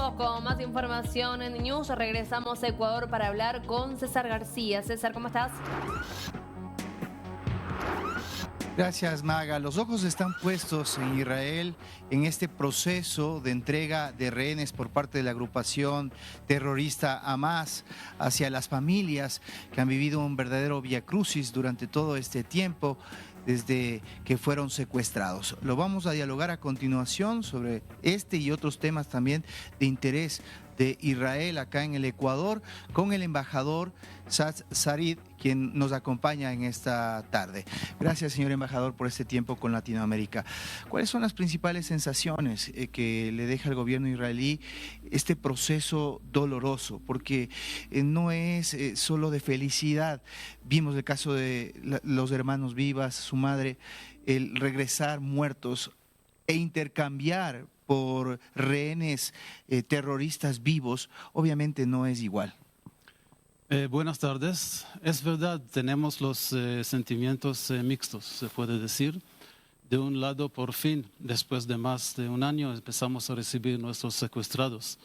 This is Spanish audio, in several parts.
Seguimos con más información en News. Regresamos a Ecuador para hablar con César García. César, ¿cómo estás? Gracias, Maga. Los ojos están puestos en Israel en este proceso de entrega de rehenes por parte de la agrupación terrorista Hamas hacia las familias que han vivido un verdadero viacrucis durante todo este tiempo desde que fueron secuestrados. Lo vamos a dialogar a continuación sobre este y otros temas también de interés de Israel acá en el Ecuador con el embajador Saad Sarid, quien nos acompaña en esta tarde. Gracias, señor embajador, por este tiempo con Latinoamérica. ¿Cuáles son las principales sensaciones que le deja al gobierno israelí este proceso doloroso? Porque no es solo de felicidad. Vimos el caso de los hermanos Vivas, su madre, el regresar muertos e intercambiar por rehenes terroristas vivos, obviamente no es igual. Buenas tardes. Es verdad, tenemos los sentimientos mixtos, se puede decir. De un lado, por fin, después de más de un año, empezamos a recibir nuestros secuestrados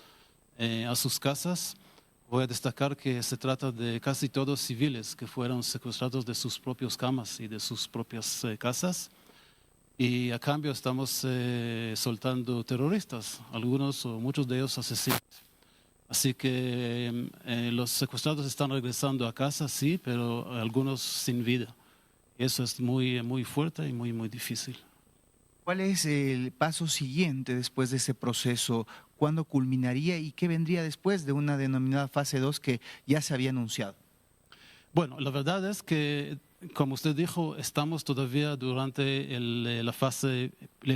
a sus casas. Voy a destacar que se trata de casi todos civiles que fueron secuestrados de sus propias camas y de sus propias casas. Y a cambio estamos soltando terroristas, algunos o muchos de ellos asesinos. Así que los secuestrados están regresando a casa, sí, pero algunos sin vida. Eso es muy, muy fuerte y muy, muy difícil. ¿Cuál es el paso siguiente después de ese proceso? ¿Cuándo culminaría y qué vendría después de una denominada fase 2 que ya se había anunciado? Bueno, la verdad es que, como usted dijo, estamos todavía durante la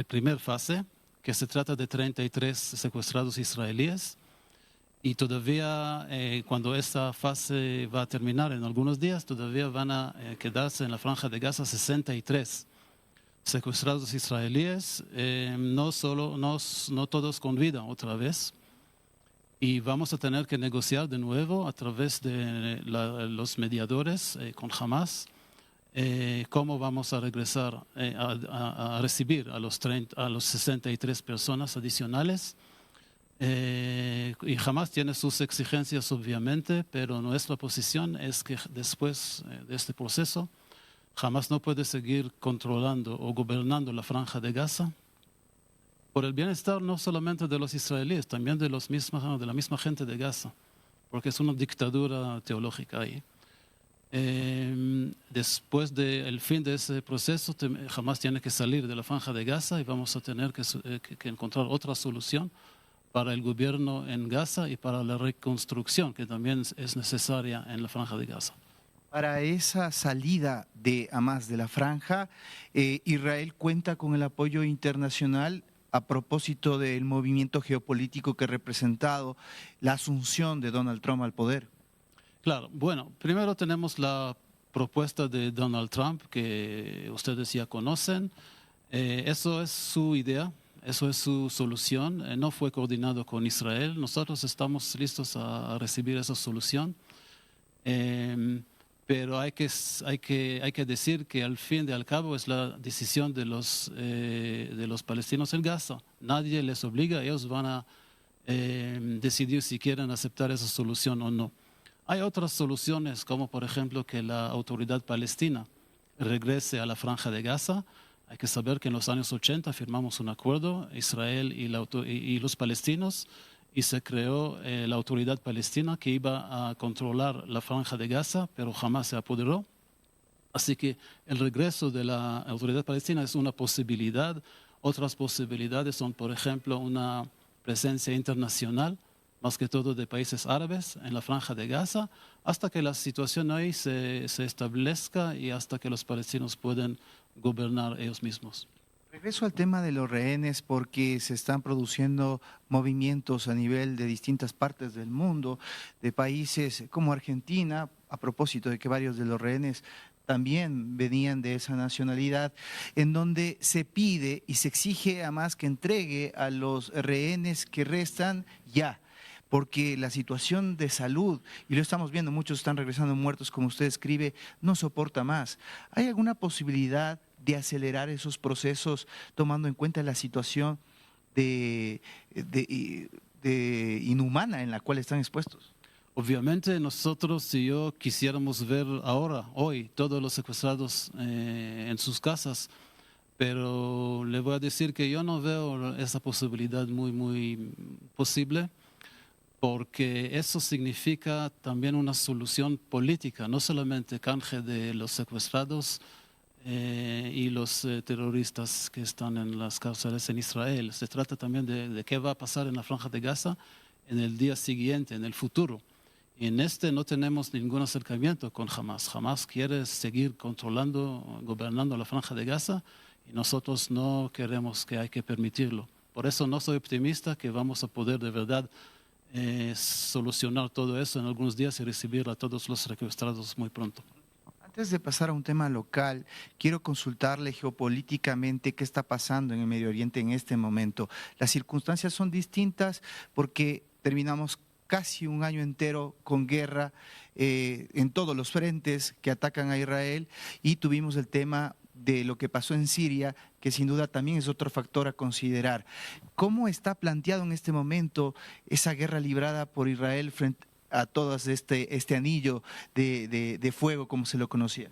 primera fase, que se trata de 33 secuestrados israelíes. Y todavía, cuando esta fase va a terminar en algunos días, todavía van a quedarse en la Franja de Gaza 63 secuestrados israelíes, no todos con vida otra vez. Y vamos a tener que negociar de nuevo a través de los mediadores con Hamas cómo vamos a regresar a recibir a los 63 personas adicionales. Y Hamas tiene sus exigencias, obviamente, pero nuestra posición es que después de este proceso, Hamas no puede seguir controlando o gobernando la Franja de Gaza por el bienestar no solamente de los israelíes, también de la misma gente de Gaza, porque es una dictadura teológica ahí. Después del fin de ese proceso, Hamas tiene que salir de la Franja de Gaza y vamos a tener que encontrar otra solución para el gobierno en Gaza y para la reconstrucción que también es necesaria en la Franja de Gaza. Para esa salida de Hamas de la franja, Israel cuenta con el apoyo internacional a propósito del movimiento geopolítico que ha representado la asunción de Donald Trump al poder. Claro, bueno, primero tenemos la propuesta de Donald Trump que ustedes ya conocen. Eso es su idea. Eso es su solución. No fue coordinado con Israel. Nosotros estamos listos a recibir esa solución. Pero hay que decir que al fin y al cabo es la decisión de los palestinos en Gaza. Nadie les obliga, ellos van a decidir si quieren aceptar esa solución o no. Hay otras soluciones, como por ejemplo que la autoridad palestina regrese a la Franja de Gaza. Hay que saber que en los años 80 firmamos un acuerdo, Israel y los palestinos, y se creó la autoridad palestina que iba a controlar la Franja de Gaza, pero jamás se apoderó. Así que el regreso de la autoridad palestina es una posibilidad. Otras posibilidades son, por ejemplo, una presencia internacional, más que todo de países árabes en la Franja de Gaza, hasta que la situación ahí se establezca y hasta que los palestinos puedan gobernar ellos mismos. Regreso al tema de los rehenes porque se están produciendo movimientos a nivel de distintas partes del mundo, de países como Argentina, a propósito de que varios de los rehenes también venían de esa nacionalidad, en donde se pide y se exige a más que entregue a los rehenes que restan ya, porque la situación de salud, y lo estamos viendo, muchos están regresando muertos, como usted escribe, no soporta más. ¿Hay alguna posibilidad de acelerar esos procesos tomando en cuenta la situación de inhumana en la cual están expuestos. Obviamente nosotros, si yo quisiéramos ver ahora, hoy, todos los secuestrados en sus casas, pero le voy a decir que yo no veo esa posibilidad muy posible, porque eso significa también una solución política, no solamente canje de los secuestrados y los terroristas que están en las cárceles en Israel. Se trata también de qué va a pasar en la Franja de Gaza en el día siguiente, en el futuro. Y en no tenemos ningún acercamiento con Hamas. Hamas quiere seguir controlando, gobernando la Franja de Gaza y nosotros no queremos, que hay que permitirlo. Por eso no soy optimista que vamos a poder de verdad solucionar todo eso en algunos días y recibir a todos los secuestrados muy pronto. Antes de pasar a un tema local, quiero consultarle geopolíticamente qué está pasando en el Medio Oriente en este momento. Las circunstancias son distintas porque terminamos casi un año entero con guerra en todos los frentes que atacan a Israel y tuvimos el tema de lo que pasó en Siria, que sin duda también es otro factor a considerar. ¿Cómo está planteado en este momento esa guerra librada por Israel frente a todo este anillo de fuego, como se lo conocía?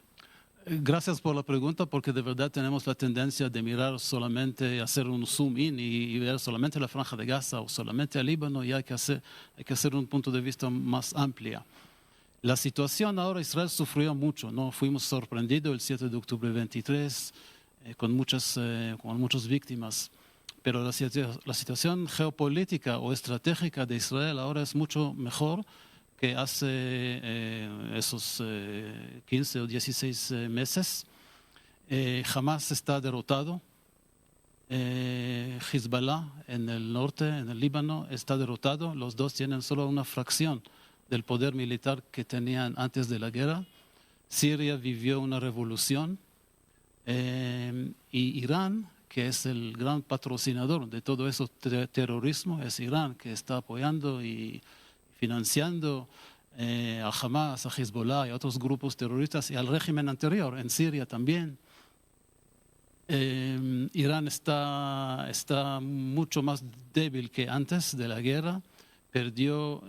Gracias por la pregunta, porque de verdad tenemos la tendencia de mirar solamente, hacer un zoom in y ver solamente la Franja de Gaza o solamente el Líbano, y hay que hacer un punto de vista más amplio. La situación ahora, Israel sufrió mucho, ¿no? Fuimos sorprendidos el 7 de octubre 23 con muchas víctimas, pero la situación geopolítica o estratégica de Israel ahora es mucho mejor que hace esos 15 o 16 meses. Hamas está derrotado. Hezbollah en el norte, en el Líbano, está derrotado. Los dos tienen solo una fracción del poder militar que tenían antes de la guerra. Siria vivió una revolución. Y Irán, que es el gran patrocinador de todo eso terrorismo, es Irán que está apoyando y financiando a Hamas, a Hezbollah y a otros grupos terroristas y al régimen anterior, en Siria también. Irán está mucho más débil que antes de la guerra, perdió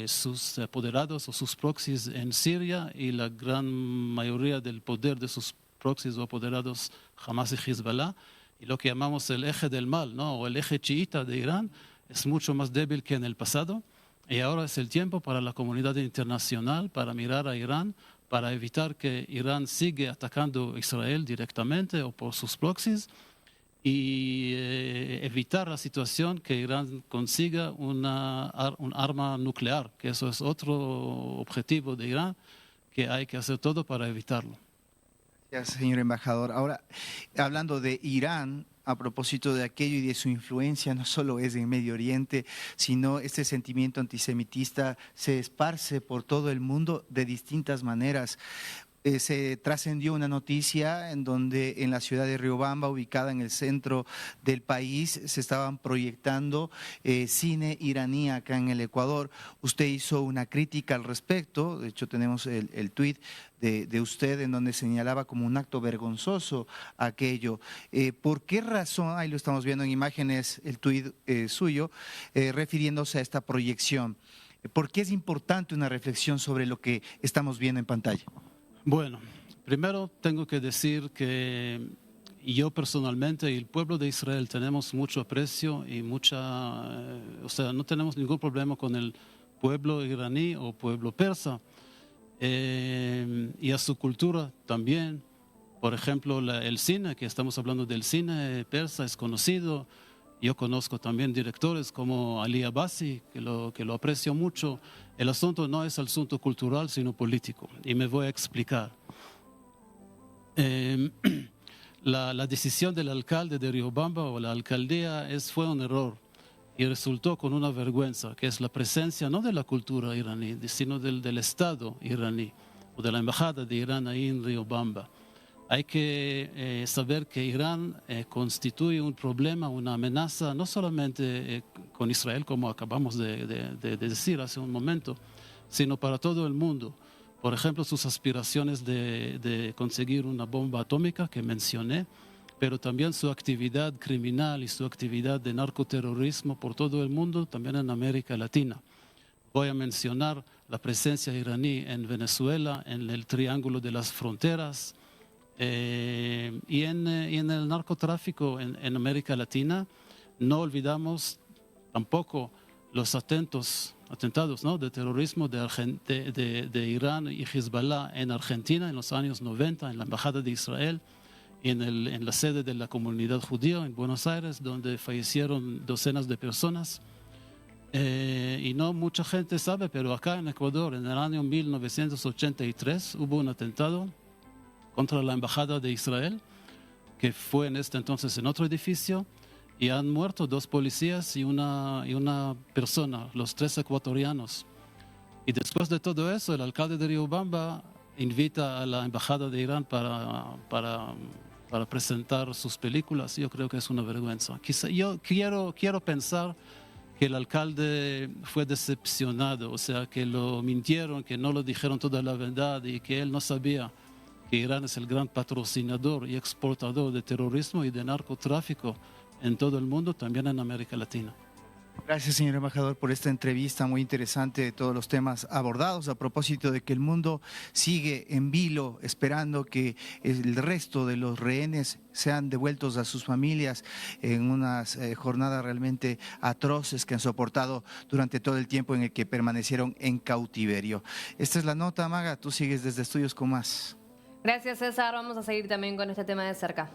sus apoderados o sus proxies en Siria y la gran mayoría del poder de sus proxies o apoderados Hamas y Hezbollah, y lo que llamamos el eje del mal, ¿no? O el eje chiita de Irán es mucho más débil que en el pasado. Y ahora es el tiempo para la comunidad internacional para mirar a Irán, para evitar que Irán siga atacando a Israel directamente o por sus proxies y evitar la situación que Irán consiga un arma nuclear, que eso es otro objetivo de Irán, que hay que hacer todo para evitarlo. Gracias, señor embajador. Ahora, hablando de Irán, a propósito de aquello y de su influencia, no solo es en Medio Oriente, sino este sentimiento antisemitista se esparce por todo el mundo de distintas maneras. Se trascendió una noticia en donde en la ciudad de Riobamba, ubicada en el centro del país, se estaban proyectando cine iraní acá en el Ecuador. Usted hizo una crítica al respecto, de hecho tenemos el tuit de usted en donde señalaba como un acto vergonzoso aquello. ¿Por qué razón, ahí lo estamos viendo en imágenes, el tuit suyo, refiriéndose a esta proyección? ¿Por qué es importante una reflexión sobre lo que estamos viendo en pantalla? Bueno, primero tengo que decir que yo personalmente y el pueblo de Israel tenemos mucho aprecio y no tenemos ningún problema con el pueblo iraní o pueblo persa y a su cultura también. Por ejemplo, el cine, que estamos hablando del cine persa, es conocido. Yo conozco también directores como Ali Abbasi, que lo aprecio mucho. El asunto no es asunto cultural, sino político. Y me voy a explicar. La decisión del alcalde de Riobamba o la alcaldía fue un error y resultó con una vergüenza, que es la presencia no de la cultura iraní, sino del Estado iraní o de la embajada de Irán ahí en Riobamba. Hay que saber que Irán constituye un problema, una amenaza, no solamente con Israel, como acabamos de decir hace un momento, sino para todo el mundo. Por ejemplo, sus aspiraciones de conseguir una bomba atómica que mencioné, pero también su actividad criminal y su actividad de narcoterrorismo por todo el mundo, también en América Latina. Voy a mencionar la presencia iraní en Venezuela, en el Triángulo de las Fronteras y en el narcotráfico en América Latina. No olvidamos tampoco los atentados, ¿no?, de terrorismo de Irán y Hezbollah en Argentina en los años 90, en la Embajada de Israel, en la sede de la comunidad judía en Buenos Aires, donde fallecieron docenas de personas. Y no mucha gente sabe, pero acá en Ecuador, en el año 1983, hubo un atentado contra la Embajada de Israel, que fue en este entonces en otro edificio, y han muerto 2 policías y una persona, los 3 ecuatorianos. Y después de todo eso, el alcalde de Riobamba invita a la Embajada de Irán para presentar sus películas. Yo creo que es una vergüenza. Yo quiero pensar que el alcalde fue decepcionado, o sea, que lo mintieron, que no lo dijeron toda la verdad y que él no sabía que Irán es el gran patrocinador y exportador de terrorismo y de narcotráfico en todo el mundo, también en América Latina. Gracias, señor embajador, por esta entrevista muy interesante de todos los temas abordados, a propósito de que el mundo sigue en vilo esperando que el resto de los rehenes sean devueltos a sus familias en unas jornadas realmente atroces que han soportado durante todo el tiempo en el que permanecieron en cautiverio. Esta es la nota, Maga, tú sigues desde Estudios con más. Gracias, César. Vamos a seguir también con este tema de cerca.